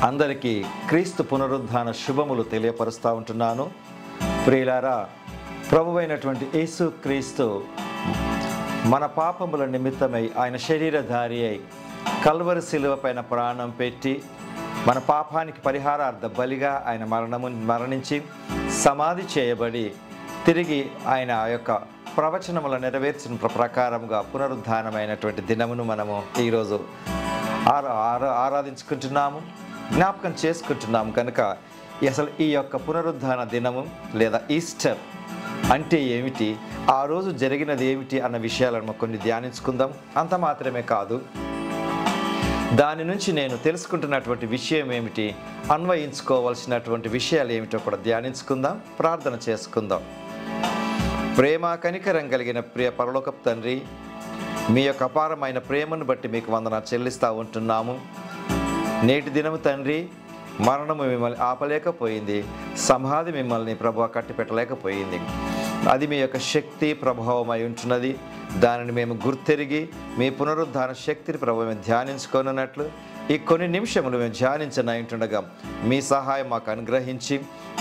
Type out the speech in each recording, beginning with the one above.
అందరికీ క్రీస్తు పునరుద్ధాన శుభములు తెలియపరుస్తూ ఉంటున్నాను. ప్రియులారా, ప్రభువైనటువంటి యేసు క్రీస్తు మన పాపముల నిమిత్తమై ఆయన శరీరధారి అయి కల్వరి శిలువ పైన ప్రాణం పెట్టి మన పాపానికి పరిహారార్థ బలిగా ఆయన మరణించి సమాధి చేయబడి తిరిగి ఆయన ఆ యొక్క ప్రవచనముల నెరవేర్చిన ప్రకారముగా పునరుద్ధానమైనటువంటి దినమును మనము ఈరోజు ఆరాధించుకుంటున్నాము, జ్ఞాపకం చేసుకుంటున్నాము. కనుక అసలు ఈ యొక్క పునరుద్ధాన దినము లేదా ఈస్టర్ అంటే ఏమిటి, ఆ రోజు జరిగినది ఏమిటి అన్న విషయాలను కొన్ని ధ్యానించుకుందాం. అంత మాత్రమే కాదు, దాని నుంచి నేను తెలుసుకుంటున్నటువంటి విషయం ఏమిటి, అన్వయించుకోవాల్సినటువంటి విషయాలు ఏమిటో కూడా ధ్యానించుకుందాం, ప్రార్థన చేసుకుందాం. ప్రేమ కనికరం కలిగిన ప్రియ పరలోకపు తండ్రి, మీ యొక్క అపారమైన ప్రేమను బట్టి మీకు వందనాలు చెల్లిస్తూ ఉంటున్నాము. నేటి దినము తండ్రి, మరణము మిమ్మల్ని ఆపలేకపోయింది, సమాధి మిమ్మల్ని ప్రభువా కట్టిపెట్టలేకపోయింది. అది మీ యొక్క శక్తి ప్రభావం అయి ఉంటున్నది. దానిని మేము గుర్తెరిగి మీ పునరుద్ధాన శక్తిని ప్రభు మేము ధ్యానించుకొనున్నట్లు ఈ కొన్ని నిమిషములు మేము ధ్యానించనయింటుండగా మీ సహాయం మాకు అనుగ్రహించి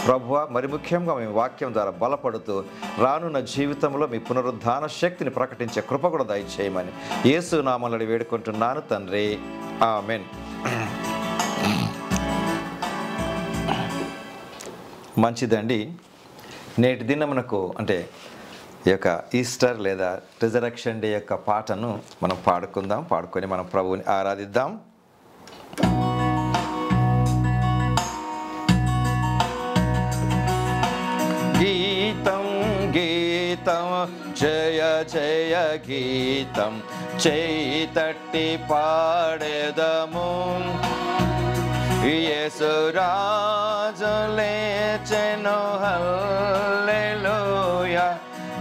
ప్రభువా, మరి ముఖ్యంగా మేము వాక్యం ద్వారా బలపడుతూ రానున్న జీవితంలో మీ పునరుద్ధాన శక్తిని ప్రకటించే కృప కూడా దయచేయమని యేసు నామములో వేడుకుంటున్నాను తండ్రి, ఆమేన్. మంచిదండి. నేటి దినమునకు అంటే ఈ యొక్క ఈస్టర్ లేదా రిజరక్షన్ డే యొక్క పాటను మనం పాడుకొని మనం ప్రభువుని ఆరాధిద్దాం. గీతం గీతం జయ జయ గీతం, చేయి తట్టి పాడెదము. యేసు రాజు లేచెను, హల్లెలూయా,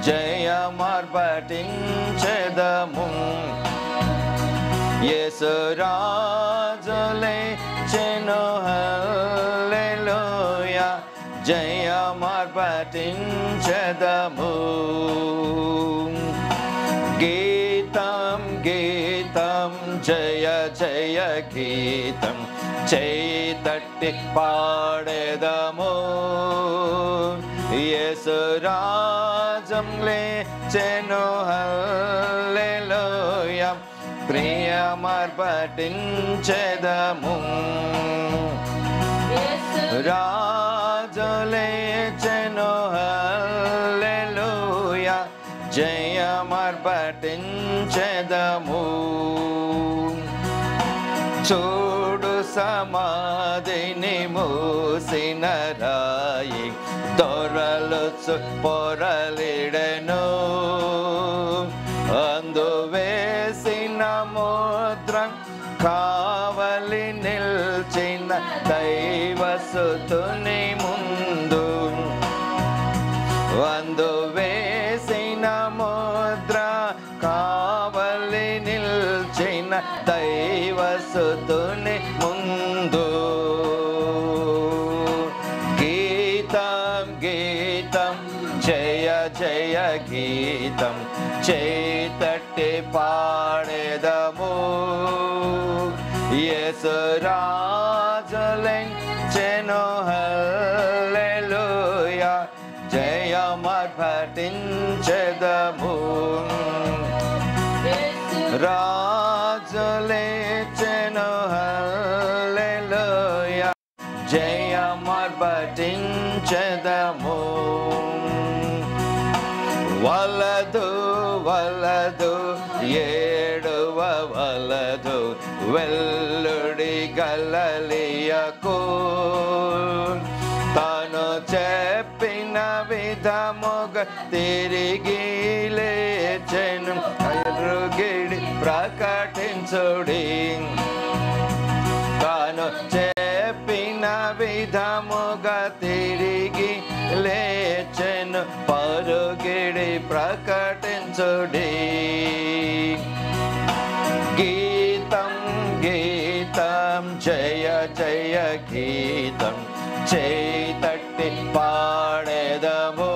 జయమార్పటించెదము. యేసు రాజు లేచెను, హల్లెలూయా, జయమార్పటించెదము. గీతం గీతం జయ జయ గీతం, చేయి తట్టి పాడెదము. యేసు రాజం లేచెను, హల్లెలూయా, ప్రియమార్పటించెదము. రాజు లేచెను, హల్లెలూయా, జయమార్పటించెదము. చూడు సమాధిని మూసిన రాయి, దొరలుచు పొరలిడెను. అందు వేసిన ముద్ర, కావలి నిల్చిన దైవసుతుని ముందు. అందు వేసిన ముద్ర, కావలి నిల్చిన దైవసుతుని ముందు. గీతం గీతం జయ జయ గీతం, చేయి తట్టి పాడెదము. యేసు రాజు లేచెను, హల్లెలూయా, జయమార్పటించెదము. రాజు లేచెను, హల్లెలూయా, జయమార్పటించెదము. వలదు వలదు ఏడువ వలదు, వెల్లుడి గలిలయకు. తాను చెప్పిన విధముగా తిరిగి లేచెను, అరుగిడి ప్రకటించుడి. తాను చెప్పిన విధముగా తిరిగి లేచెను, పరుగిడి ప్రకటించుడి. గీతం గీతం జయ జయ గీతం, చేయి తట్టి పాడెదము.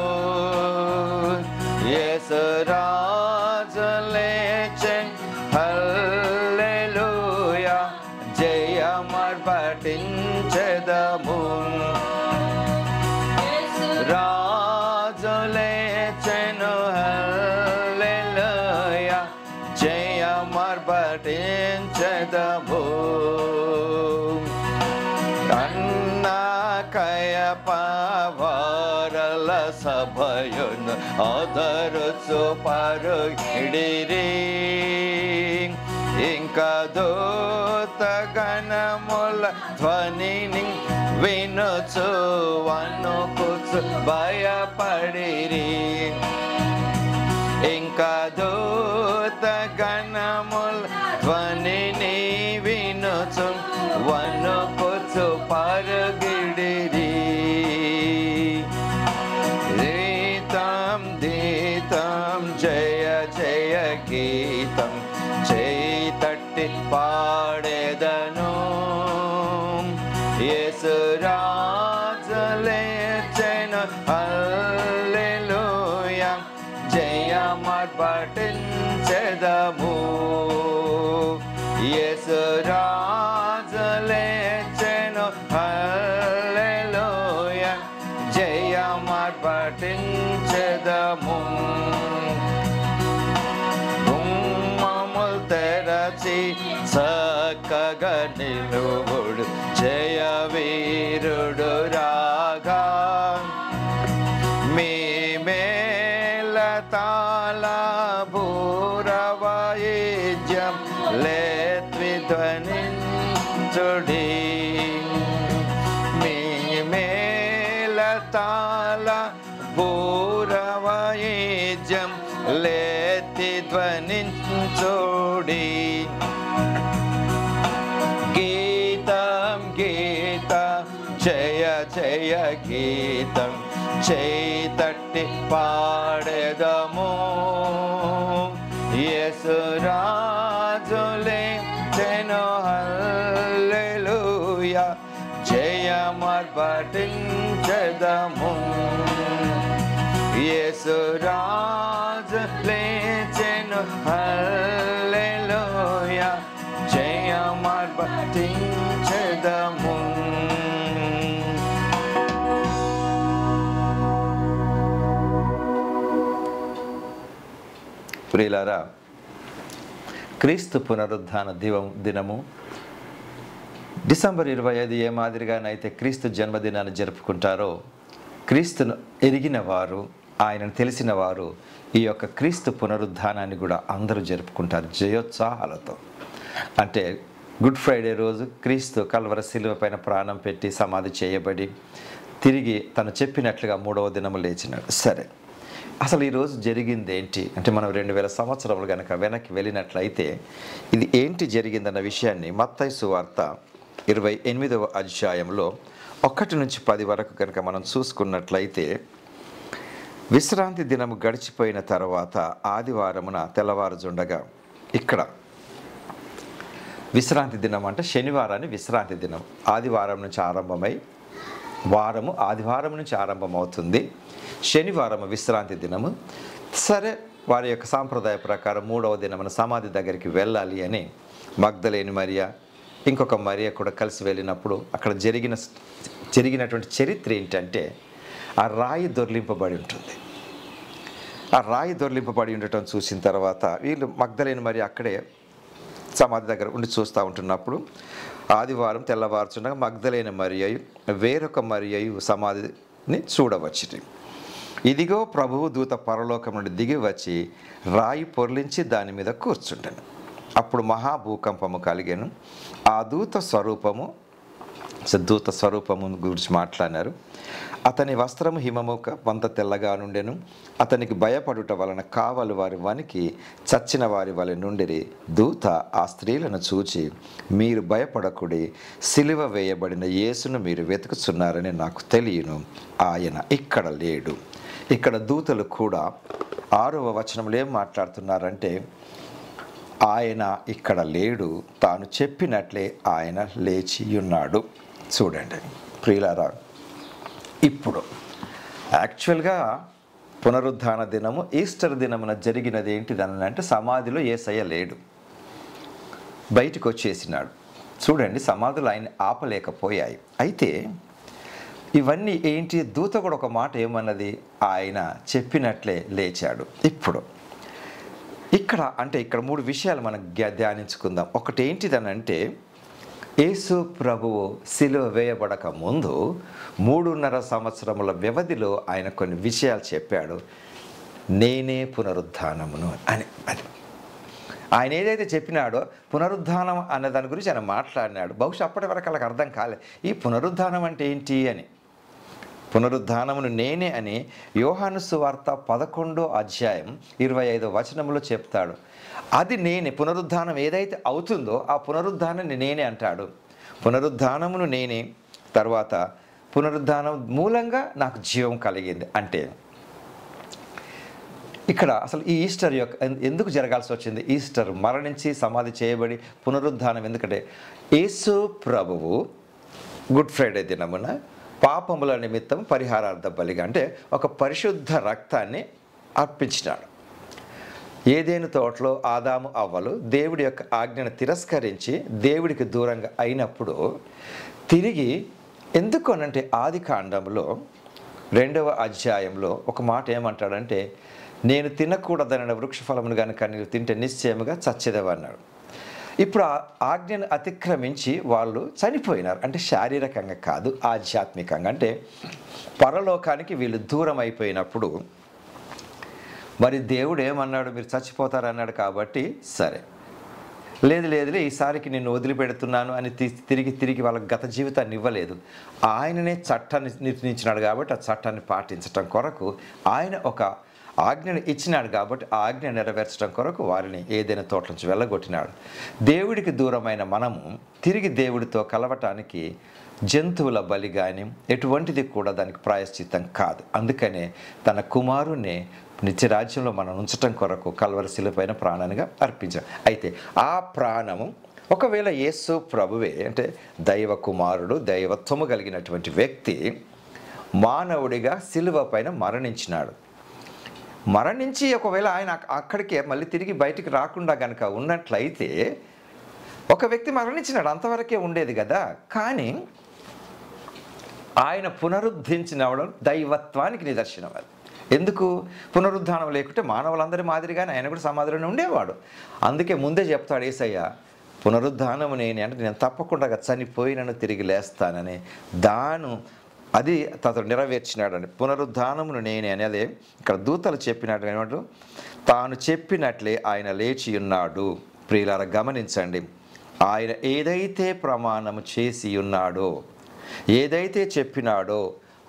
యేసు రాజు లేచెను, హల్లెలూయా, జయమ మార్బటించెదము రాజు లేచెను హల్లెలూయా జయ మార్బటించెదము కయపవారల సభయును ఆదరుచు పరుగిడిరి ఇంకా దూత గణముల ధ్వనిని వినుచు వణుకుచు భయపడిరి ఇంకా దూత గణముల ధ్వనిని వినుచు వణుకుచు పరుగిడిరి గీతం గీతం జయ జయ గీతం చేతట్టి పాడెదను యేసు రాజు లేచెను హల్లెలూయా జయ మార్బటించెదము యేసు రాజు లేచెను హల్లెలూయా జయ మార్బటించెదము గుమ్మములు తెరచి చక్కగా నిలువుడు జయ వీరుడు రాగా మీ మేల తాళ బూరవాయిద్యం లేత్విధ్వనించుడి మీ మేల తాళ బూరవాయిద్యం లేత్తి ధ్వనించుడి గీతం గీత జయ జయ గీతం చేతట్టి పాడెదము యేసు రాజు లేచెను హల్లెలూయా జయ మార్బటించెదము యేసు రాజు లేచెను హల్లెలూయా జయ మార్బటించెదము ప్రియులారా క్రీస్తు పునరుద్ధాన దినము డిసెంబర్ 25 ఏ మాదిరిగానైతే క్రీస్తు జన్మదినాన్ని జరుపుకుంటారో క్రీస్తును ఎరిగిన వారు ఆయనను తెలిసిన వారు ఈ యొక్క క్రీస్తు పునరుద్ధానాన్ని కూడా అందరూ జరుపుకుంటారు జయోత్సాహాలతో. అంటే గుడ్ ఫ్రైడే రోజు క్రీస్తు కల్వరి శిలువ పైన ప్రాణం పెట్టి సమాధి చేయబడి తిరిగి తను చెప్పినట్లుగా 3వ దినము లేచినాడు. సరే, అసలు ఈరోజు జరిగింది ఏంటి అంటే మనం 2000 సంవత్సరములు కనుక వెనక్కి వెళ్ళినట్లయితే ఇది ఏంటి జరిగిందన్న విషయాన్ని మత్తయి సువార్త 28వ అధ్యాయంలో 1 నుంచి 10 వరకు కనుక మనం చూసుకున్నట్లయితే విశ్రాంతి దినము గడిచిపోయిన తర్వాత ఆదివారమున తెల్లవారుజుండగా ఇక్కడ విశ్రాంతి దినం అంటే శనివారాన్ని విశ్రాంతి దినం ఆదివారం నుంచి ఆరంభమై వారము ఆదివారం నుంచి ఆరంభమవుతుంది. శనివారం విశ్రాంతి దినము. సరే, వారి యొక్క సాంప్రదాయ ప్రకారం 3వ దినమున సమాధి దగ్గరికి వెళ్ళాలి అని మగ్దలేని మరియా ఇంకొక మరియా కూడా కలిసి వెళ్ళినప్పుడు అక్కడ జరిగినటువంటి చరిత్ర ఏంటంటే ఆ రాయి దొర్లింపబడి ఉంటుంది. ఆ రాయి దొర్లింపబడి ఉండటం చూసిన తర్వాత వీళ్ళు మగ్దలేని మరియా అక్కడే సమాధి దగ్గర ఉండి చూస్తూ ఉంటున్నప్పుడు ఆదివారం తెల్లవారుచుండగా మగ్దలేని మరియయు వేరొక మరియయు సమాధిని చూడవచ్చును. ఇదిగో ప్రభువు దూత పరలోకం నుండి దిగి వచ్చి రాయి పొర్లించి దాని మీద కూర్చుంటాను. అప్పుడు మహాభూకంపము కలిగాను. ఆ దూత స్వరూపము గురించి మాట్లాడినారు. అతని వస్త్రము హిమము వంత తెల్లగా నుండెను. అతనికి భయపడుట వలన కావలి వారి వనికి చచ్చిన వారి వలె నుండిరి. దూత ఆ స్త్రీలను చూచి, మీరు భయపడకుడి, సిలువ వేయబడిన యేసును మీరు వెతుకుచున్నారని నాకు తెలియను, ఆయన ఇక్కడ లేడు. ఇక్కడ దూతలు కూడా 6వ వచనంలో ఏం మాట్లాడుతున్నారంటే ఆయన ఇక్కడ లేడు, తాను చెప్పినట్లే ఆయన లేచి ఉన్నాడు. చూడండి ప్రియులారా, ఇప్పుడు యాక్చువల్గా పునరుద్ధాన దినము ఈస్టర్ దినమున జరిగినది ఏంటిదని అంటే సమాధిలో యేసయ్య లేడు, బయటకు వచ్చేసినాడు. చూడండి, సమాధులు ఆయన ఆపలేకపోయాయి. అయితే ఇవన్నీ ఏంటి? దూత కూడా ఒక మాట ఏమన్నది? ఆయన చెప్పినట్లే లేచాడు. ఇప్పుడు ఇక్కడ 3 విషయాలు మనం ధ్యానించుకుందాం. ఒకటి ఏంటిదనంటే, యేసు ప్రభువు సిలువ వేయబడక ముందు 3.5 సంవత్సరముల వ్యవధిలో ఆయన కొన్ని విషయాలు చెప్పాడు. నేనే పునరుద్ధానమును అని. ఆయన ఏదైతే చెప్పినాడో పునరుద్ధానం అనే దాని గురించి ఆయన మాట్లాడినాడు. బహుశా అప్పటి వరకు వాళ్ళకి అర్థం కాలేదు ఈ పునరుద్ధానం అంటే ఏంటి అని. పునరుద్ధానమును నేనే అని యోహాను సువార్త 11వ అధ్యాయం 25వ వచనంలో చెప్తాడు. అది నేనే. పునరుద్ధానం ఏదైతే అవుతుందో ఆ పునరుద్ధానాన్ని నేనే అంటాడు. పునరుద్ధానమును నేనే. తర్వాత పునరుద్ధానం మూలంగా నాకు జీవం కలిగింది అంటే, ఇక్కడ అసలు ఈ ఈస్టర్ ఎందుకు జరగాల్సి వచ్చింది? ఈస్టర్ మరణించి సమాధి చేయబడి పునరుద్ధానం ఎందుకంటే, యేసు ప్రభువు గుడ్ ఫ్రైడే దినమున పాపముల నిమిత్తం పరిహారార్థ బలిగా అంటే ఒక పరిశుద్ధ రక్తాన్ని అర్పించినాడు. ఏదేను తోటలో ఆదాము అవ్వలు దేవుడి యొక్క ఆజ్ఞను తిరస్కరించి దేవుడికి దూరంగా అయినప్పుడు తిరిగి ఎందుకు అనంటే, ఆది కాండంలో 2వ అధ్యాయంలో ఒక మాట ఏమంటాడంటే, నేను తినకూడదన్న వృక్షఫలమును కనుక నీవు తింటే నిశ్చయముగా చచ్చేదవన్నాడు. ఇప్పుడు ఆ ఆజ్ఞను అతిక్రమించి వాళ్ళు చనిపోయినారు. అంటే శారీరకంగా కాదు, ఆధ్యాత్మికంగా. అంటే పరలోకానికి వీళ్ళు దూరం అయిపోయినప్పుడు మరి దేవుడు ఏమన్నాడు? మీరు చచ్చిపోతారన్నాడు. కాబట్టి సరే, లేదు ఈసారికి నేను వదిలిపెడుతున్నాను అని తిరిగి వాళ్ళ గత జీవితాన్ని ఇవ్వలేదు. ఆయననే చట్టాన్ని నిర్ణయించినాడు కాబట్టి ఆ చట్టాన్ని పాటించటం కొరకు ఆయన ఒక ఆజ్ఞను ఇచ్చినాడు. కాబట్టి ఆ ఆజ్ఞ నెరవేర్చడం కొరకు వారిని ఏదైనా తోట నుంచి వెళ్ళగొట్టినాడు. దేవుడికి దూరమైన మనము తిరిగి దేవుడితో కలవటానికి జంతువుల బలి కానీ ఎటువంటిది కూడా దానికి ప్రాయశ్చిత్తం కాదు. అందుకనే తన కుమారుణ్ణి నిత్యరాజ్యంలో మనం ఉంచటం కొరకు కల్వరి శిలువపైన ప్రాణానిగా అర్పించాం. అయితే ఆ ప్రాణము ఒకవేళ యేసు ప్రభువే అంటే దైవ కుమారుడు, దైవత్వము కలిగినటువంటి వ్యక్తి మానవుడిగా శిలువ పైన మరణించి ఒకవేళ ఆయన అక్కడికే మళ్ళీ తిరిగి బయటికి రాకుండా కనుక ఉన్నట్లయితే ఒక వ్యక్తి మరణించినాడు, అంతవరకే ఉండేది కదా. కానీ ఆయన పునరుద్ధరించినవడం దైవత్వానికి నిదర్శనం. అది ఎందుకు? పునరుద్ధానం లేకుంటే మానవులందరి మాదిరిగానే ఆయన కూడా సమాధిలోనే ఉండేవాడు. అందుకే ముందే చెప్తాడు యేసయ్య, పునరుద్ధానము నేనే అంటే నేను తప్పకుండా చనిపోయినను తిరిగి లేస్తానని అది అతను నెరవేర్చినాడని. పునరుద్ధానమును నేనే అనేది ఇక్కడ దూతలు చెప్పినట్టు ఏమంటారు? తాను చెప్పినట్లే ఆయన లేచి ఉన్నాడు. ప్రియులారా గమనించండి, ఆయన ఏదైతే ప్రమాణము చేసి ఉన్నాడో, ఏదైతే చెప్పినాడో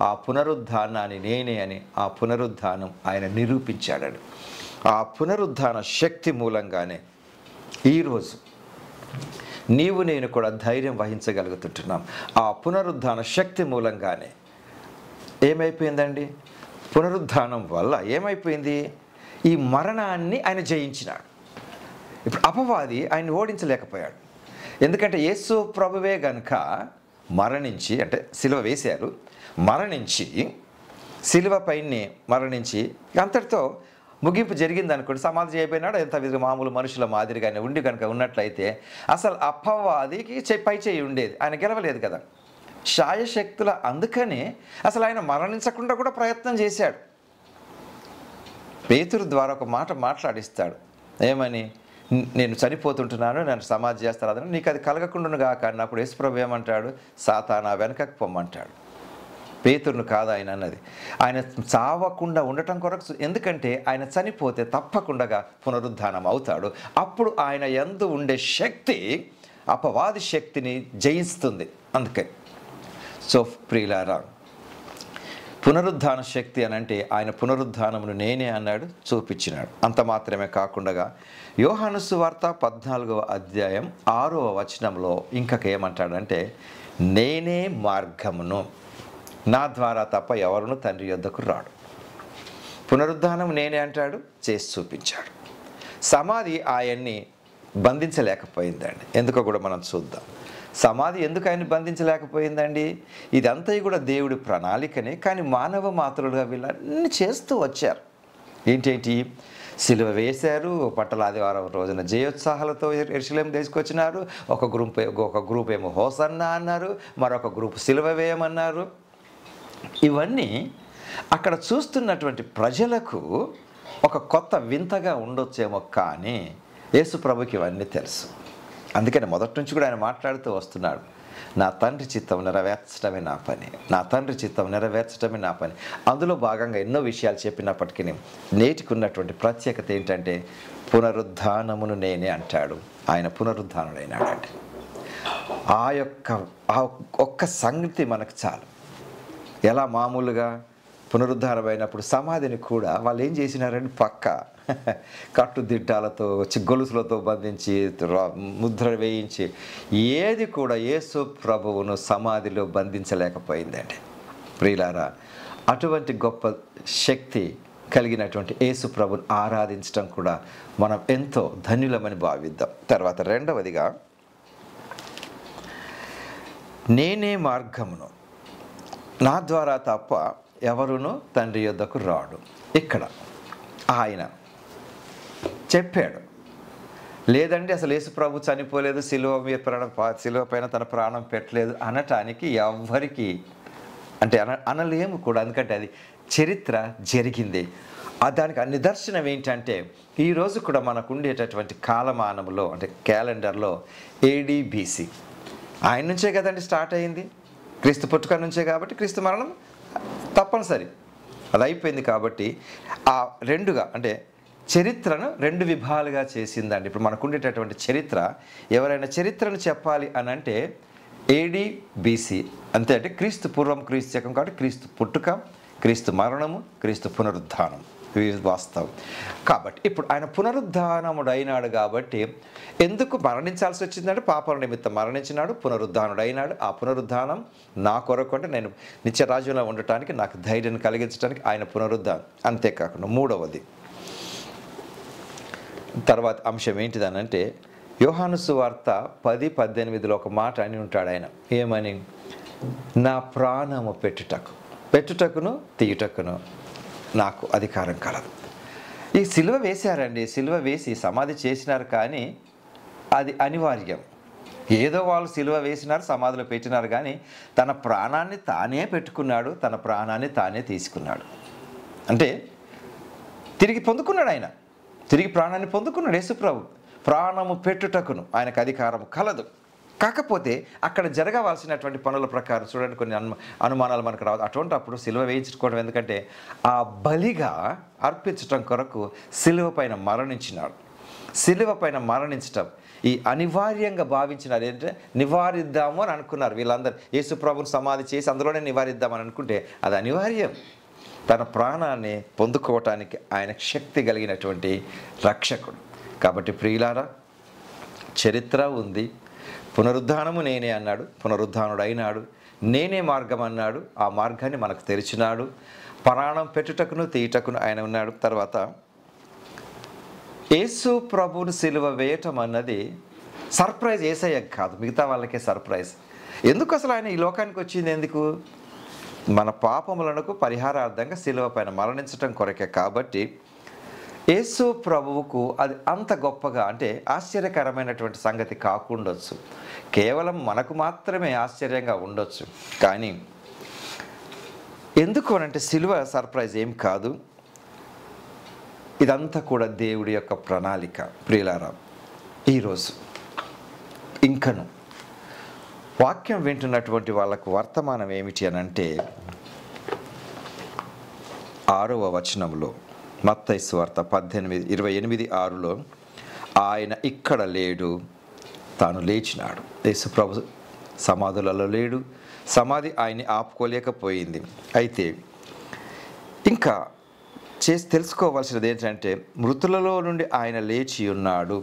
ఆ పునరుద్ధానాన్ని నేనే అని ఆ పునరుద్ధానం ఆయన నిరూపించాడని. ఆ పునరుద్ధాన శక్తి మూలంగానే ఈరోజు నీవు నేను కూడా ధైర్యం వహించగలుగుతుంటున్నాం. ఆ పునరుద్ధాన శక్తి మూలంగానే ఏమైపోయిందండి? పునరుద్ధానం వల్ల ఏమైపోయింది? ఈ మరణాన్ని ఆయన జయించినాడు. ఇప్పుడు అపవాది ఆయన ఓడించలేకపోయాడు. ఎందుకంటే యేసు ప్రభువే గనుక మరణించి అంటే సిలువ వేశారు, మరణించి సిలువ పైనే మరణించి అంతటితో ముగింపు జరిగింది అనుకోండి, సమాధి చేయబోయినాడు. ఎంత మామూలు మనుషుల మాదిరిగానే ఉండి కనుక ఉన్నట్లయితే అసలు అపవాదికి పై చేయి ఉండేది, ఆయన గెలవలేదు కదా. శాయశక్తుల అందుకనే అసలు ఆయన మరణించకుండా కూడా ప్రయత్నం చేశాడు. పేతురు ద్వారా ఒక మాట మాట్లాడిస్తాడు. ఏమని? నేను చనిపోతుంటున్నాను, నన్ను సమాధి చేస్తారు అదని, నీకు అది కలగకుండా కాక అన్నప్పుడు యేసుప్రభు ఏమంటాడు? సాతానా వెనకకు పొమ్మంటాడు. పేతురును కాదు ఆయన అన్నది. ఆయన చావకుండా ఉండటం కొరకు, ఎందుకంటే ఆయన చనిపోతే తప్పకుండా పునరుద్ధానం అవుతాడు. అప్పుడు ఆయన యందు ఉండే శక్తి అపవాది శక్తిని జయిస్తుంది. అందుకని ప్రియులారా, పునరుద్ధాన శక్తి అని అంటే ఆయన పునరుద్ధానమును నేనే అన్నాడు, చూపించినాడు. అంత మాత్రమే కాకుండా యోహాను సువార్త 14వ అధ్యాయం 6వ వచనంలో ఏమంటాడంటే, నేనే మార్గమును, నా ద్వారా తప్ప ఎవరును తండ్రి యొద్దకు రాడు. పునరుద్ధానం నేనే అంటాడు, చేసి చూపించాడు. సమాధి ఆయన్ని బంధించలేకపోయిందండి. ఎందుకో కూడా మనం చూద్దాం. సమాధి ఎందుకు ఆయన్ని బంధించలేకపోయిందండి? ఇదంతా కూడా దేవుడి ప్రణాళికనే. కానీ మానవ మాతృలుగా వీళ్ళన్నీ చేస్తూ వచ్చారు. ఏంటేంటి? సిలువ వేశారు, పట్టల ఆదివారం రోజున జయోత్సాహాలతో యెరూషలేం తీసుకొచ్చినారు. ఒక గ్రూప్ ఏమో హోసన్నా అన్నారు, మరొక గ్రూప్ సిలువ వేయమన్నారు. ఇవన్నీ అక్కడ చూస్తున్నటువంటి ప్రజలకు ఒక కొత్త వింతగా ఉండొచ్చేమో, కానీ యేసు ప్రభుకి ఇవన్నీ తెలుసు. అందుకని మొదటి నుంచి కూడా ఆయన మాట్లాడుతూ వస్తున్నాడు, నా తండ్రి చిత్తం నెరవేర్చడమే నా పని, నా తండ్రి చిత్తం నెరవేర్చడమే నా పని. అందులో భాగంగా ఎన్నో విషయాలు చెప్పినప్పటికీ నేటికి ఉన్నటువంటి ప్రత్యేకత ఏంటంటే పునరుద్ధానమును నేనే అంటాడు. ఆయన పునరుద్ధానుడైనాడండి. ఆ ఒక్క సంగతి మనకు చాలు. ఎలా మామూలుగా పునరుద్ధారమైనప్పుడు సమాధిని కూడా వాళ్ళు ఏం చేసినారంటే పక్క కట్టుదిట్టాలతో గొలుసులతో బంధించి ముద్ర వేయించి ఏది కూడా యేసు ప్రభువును సమాధిలో బంధించలేకపోయిందండి. ప్రియులారా, అటువంటి గొప్ప శక్తి కలిగినటువంటి యేసు ప్రభుని ఆరాధించడం కూడా మనం ఎంతో ధన్యులమని భావిద్దాం. తర్వాత రెండవదిగా, నేనే మార్గమును, నా ద్వారా తప్ప ఎవరునూ తండ్రి యొద్దకు రాడు. ఇక్కడ ఆయన చెప్పాడు. లేదంటే అసలు యేసు ప్రభు చనిపోలేదు, సిలువ పైన తన ప్రాణం పెట్టలేదు అనటానికి ఎవ్వరికి అంటే అనలేము కూడా. ఎందుకంటే అది చరిత్ర జరిగింది. దానికి నిదర్శనం ఏంటంటే ఈరోజు కూడా మనకు ఉండేటటువంటి కాలమానంలో అంటే క్యాలెండర్లో AD BC ఆయన నుంచే కదండి స్టార్ట్ అయింది. క్రీస్తు పుట్టుక నుంచే కాబట్టి క్రీస్తు మరణం తప్పనిసరి, అది అయిపోయింది. కాబట్టి ఆ రెండుగా అంటే చరిత్రను రెండు విభాగాలుగా చేసిందండి. ఇప్పుడు మనకు ఉండేటటువంటి చరిత్ర, ఎవరైనా చరిత్రను చెప్పాలి అని అంటే AD BC అంతే. అంటే క్రీస్తు పూర్వం, క్రీస్తు శకం. కాబట్టి క్రీస్తు పుట్టుక, క్రీస్తు మరణము, క్రీస్తు పునరుద్ధానం, వాస్తవం. కాబట్టి ఇప్పుడు ఆయన పునరుద్ధానముడైనాడు. కాబట్టి ఎందుకు మరణించాల్సి వచ్చిందంటే పాపల నిమిత్తం మరణించినాడు, పునరుద్ధానుడైనాడు. ఆ పునరుద్ధానం నా కొరకు అంటే నేను నిత్యరాజ్యంలో ఉండటానికి, నాకు ధైర్యం కలిగించడానికి ఆయన పునరుద్ధానం. అంతేకాకుండా మూడవది తర్వాత అంశం ఏంటిదనంటే యోహాను సువార్త 10:18 ఒక మాట అని ఉంటాడు ఆయన. ఏమని? నా ప్రాణము పెట్టుటకును తీయుటకును నాకు అధికారం కలదు. ఈ సిలువ వేశారండి, సిలువ వేసి సమాధి చేసినారు. కానీ అది అనివార్యం. ఏదో వాళ్ళు సిలువ వేసినారు, సమాధిలో పెట్టినారు, కానీ తన ప్రాణాన్ని తానే పెట్టుకున్నాడు, తన ప్రాణాన్ని తానే తీసుకున్నాడు. అంటే తిరిగి పొందుకున్నాడు ఆయన, తిరిగి ప్రాణాన్ని పొందుకున్నాడు యేసుప్రభు. ప్రాణము పెట్టుటకును ఆయనకు అధికారం కలదు. కాకపోతే అక్కడ జరగవలసినటువంటి పనుల ప్రకారం చూడండి, కొన్ని అనుమానాలు మనకు రావు. అటువంటి అప్పుడు సిలువ వేయించుకోవడం, ఎందుకంటే ఆ బలిగా అర్పించటం కొరకు సిలువ పైన మరణించినాడు. సిలువ పైన మరణించటం ఈ అనివార్యంగా భావించినారు. ఏంటంటే నివారిద్దాము అని అనుకున్నారు వీళ్ళందరూ. యేసు ప్రభుని సమాధి చేసి అందులోనే నివారిద్దామని అనుకుంటే అది అనివార్యం. తన ప్రాణాన్ని పొందుకోవటానికి ఆయన శక్తి కలిగినటువంటి రక్షకుడు. కాబట్టి ప్రియులారా, చరిత్ర ఉంది. పునరుద్ధానము నేనే అన్నాడు, పునరుద్ధానుడు అయినాడు. నేనే మార్గం అన్నాడు, ఆ మార్గాన్ని మనకు తెరిచినాడు. ప్రాణం పెట్టుటకును తీయటకును ఆయన ఉన్నాడు. తర్వాత యేసు ప్రభువును సిలువ వేయటం అన్నది సర్ప్రైజ్ యేసయ్య కాదు, మిగతా వాళ్ళకే సర్ప్రైజ్. ఎందుకు అసలు ఆయన ఈ లోకానికి వచ్చింది? ఎందుకు? మన పాపములకు పరిహారార్థంగా సిలువ పైన మరణించటం కొరకే. కాబట్టి యేసు ప్రభువుకు అది అంత గొప్పగా అంటే ఆశ్చర్యకరమైనటువంటి సంగతి కాకుండొచ్చు, కేవలం మనకు మాత్రమే ఆశ్చర్యంగా ఉండొచ్చు. కానీ ఎందుకు అనంటే సిలువ సర్ప్రైజ్ ఏం కాదు, ఇదంతా కూడా దేవుడి యొక్క ప్రణాళిక. ప్రియులారా, ఈరోజు ఇంకను వాక్యం వింటున్నటువంటి వాళ్ళకు వర్తమానం ఏమిటి అనంటే 6వ వచనంలో మత్తయి సువార్త 28:6లో ఆయన ఇక్కడ లేడు, తాను లేచినాడు. యేసు ప్రభు సమాధులలో లేడు, సమాధి ఆయన్ని ఆపుకోలేకపోయింది. అయితే ఇంకా తెలుసుకోవాల్సినది ఏంటంటే మృతులలో నుండి ఆయన లేచి ఉన్నాడు.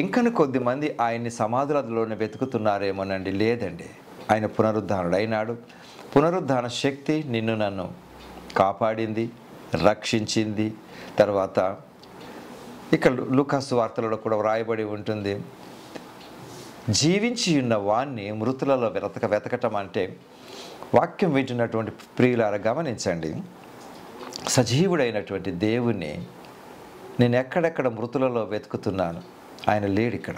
ఇంకను కొద్దిమంది ఆయన్ని సమాధులలోనే వెతుకుతున్నారేమోనండి. లేదండి, ఆయన పునరుద్ధానుడు అయినాడు. పునరుద్ధాన శక్తి నిన్ను నన్ను కాపాడింది, రక్షించింది. తర్వాత ఇక్కడ లూకాసు వార్తలలో కూడా వ్రాయబడి ఉంటుంది, జీవించి ఉన్న వాణ్ణి మృతులలో వెతకటం అంటే వాక్యం వింటున్నటువంటి ప్రియులారా గమనించండి, సజీవుడైనటువంటి దేవుణ్ణి నేను ఎక్కడెక్కడ మృతులలో వెతుకుతున్నాను, ఆయన లేడు ఇక్కడ.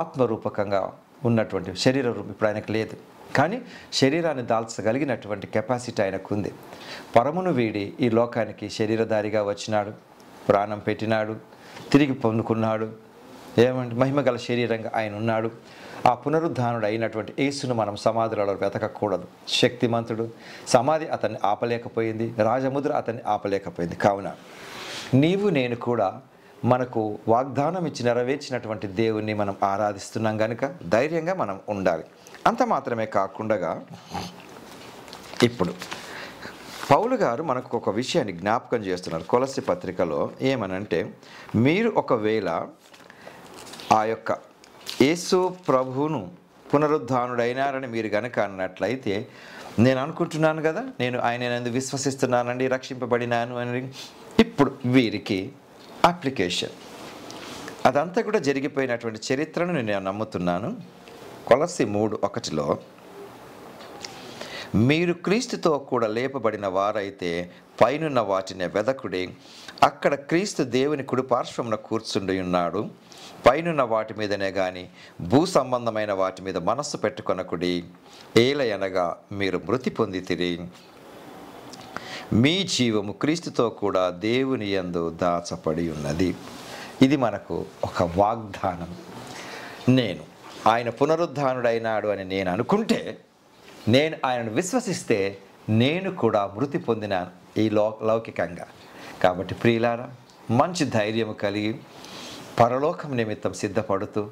ఆత్మరూపకంగా ఉన్నటువంటి శరీర రూపం ఇప్పుడు ఆయనకు లేదు, కానీ శరీరాన్ని దాల్చగలిగినటువంటి కెపాసిటీ ఆయనకు ఉంది. పరమును వీడి ఈ లోకానికి శరీరధారిగా వచ్చినాడు, ప్రాణం పెట్టినాడు, తిరిగి పొందుకున్నాడు. ఏమంటే మహిమగల శరీరంగా ఆయన ఉన్నాడు. ఆ పునరుద్ధానుడు అయినటువంటి యేసును మనం సమాధులలో వెతకకూడదు. శక్తిమంతుడు, సమాధి అతన్ని ఆపలేకపోయింది, రాజముద్ర అతన్ని ఆపలేకపోయింది. కావున నీవు నేను కూడా మనకు వాగ్దానం ఇచ్చి నెరవేర్చినటువంటి దేవుణ్ణి మనం ఆరాధిస్తున్నాం కనుక ధైర్యంగా మనం ఉండాలి. అంత మాత్రమే కాకుండా ఇప్పుడు పౌలు గారు మనకు ఒక విషయాన్ని జ్ఞాపకం చేస్తున్నారు కొలస్సీ పత్రికలో. ఏమనంటే, మీరు ఒకవేళ ఆ యొక్క యేసు ప్రభువును పునరుద్ధానుడైనారని మీరు గనక అన్నట్లయితే, నేను అనుకుంటున్నాను కదా, నేను ఆయన విశ్వసిస్తున్నానండి, రక్షింపబడినాను అని. ఇప్పుడు వీరికి అప్లికేషన్ అదంతా కూడా జరిగిపోయినటువంటి చరిత్రను నేను నమ్ముతున్నాను. కొలస్సీ 3:1 మీరు క్రీస్తుతో కూడా లేపబడిన వారైతే పైనున్న వాటిని వెదకుడి, అక్కడ క్రీస్తు దేవుని కుడి పార్శ్వమున కూర్చుండి ఉన్నాడు. పైనున్న వాటి మీదనే గాని భూ సంబంధమైన వాటి మీద మనస్సు పెట్టుకొనకుడి. ఏలయనగా మీరు మృతి పొందితిరి, మీ జీవము క్రీస్తుతో కూడా దేవుని యందు దాచపడి ఉన్నది. ఇది మనకు ఒక వాగ్దానం. నేను ఆయన పునరుద్ధానుడైనాడు అని నేను అనుకుంటే, నేను ఆయనను విశ్వసిస్తే నేను కూడా మృతి పొందినాను ఈ లౌకికంగా. కాబట్టి ప్రియులారా, మంచి ధైర్యం కలిగి పరలోకం నిమిత్తం సిద్ధపడుతూ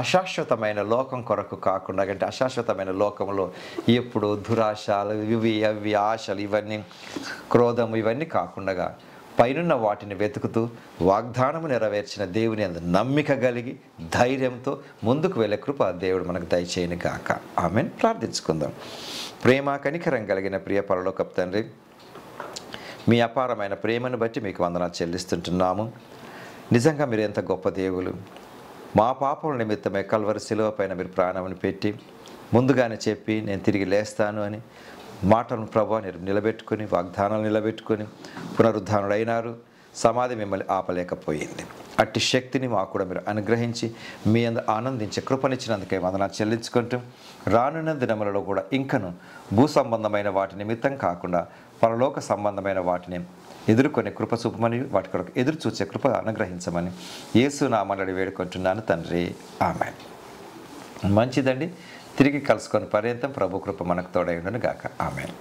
అశాశ్వతమైన లోకం కొరకు కాకుండా, అంటే అశాశ్వతమైన లోకంలో ఎప్పుడు దురాశలు అవి ఆశలు ఇవన్నీ క్రోధము ఇవన్నీ కాకుండా పైనున్న వాటిని వెతుకుతూ వాగ్దానము నెరవేర్చిన దేవుని అందు నమ్మిక కలిగి ధైర్యంతో ముందుకు వెళ్ళే కృప దేవుడు మనకు దయచేయను గాక. ఆమెన్. ప్రార్థించుకుందాం. ప్రేమ కనికరం కలిగిన ప్రియ పరలోకపు తండ్రి, మీ అపారమైన ప్రేమను బట్టి మీకు వందనాలు చెల్లిస్తుంటున్నాము. నిజంగా మీరు ఎంత గొప్ప దేవులు. మా పాపల నిమిత్తమే కల్వరి శిలువ పైన మీరు ప్రాణమును పెట్టి ముందుగానే చెప్పి నేను తిరిగి లేస్తాను అని మాటలను ప్రభు మీరు నిలబెట్టుకుని, వాగ్దానాలు నిలబెట్టుకుని పునరుద్ధానుడైనారు. సమాధి మిమ్మల్ని ఆపలేకపోయింది. అట్టి శక్తిని మాకు కూడా మీరు అనుగ్రహించి మీ అందు ఆనందించే కృపనిచ్చినందుకే వందనాలు చెల్లించుకుంటూ, రానున్న దినములలో కూడా ఇంకను భూ సంబంధమైన వాటి నిమిత్తం కాకుండా పరలోక సంబంధమైన వాటిని ఎదుర్కొనే కృప చూపమని, వాటి కొరకు ఎదురు చూసే కృప అనుగ్రహించమని యేసు నామమున వేడుకుంటున్నాను తండ్రి. ఆమేన్. మంచిదండి. తిరిగి కలుసుకొని పర్యంతం ప్రభు కృప మనకు తోడై ఉండును గాక. ఆమేన్.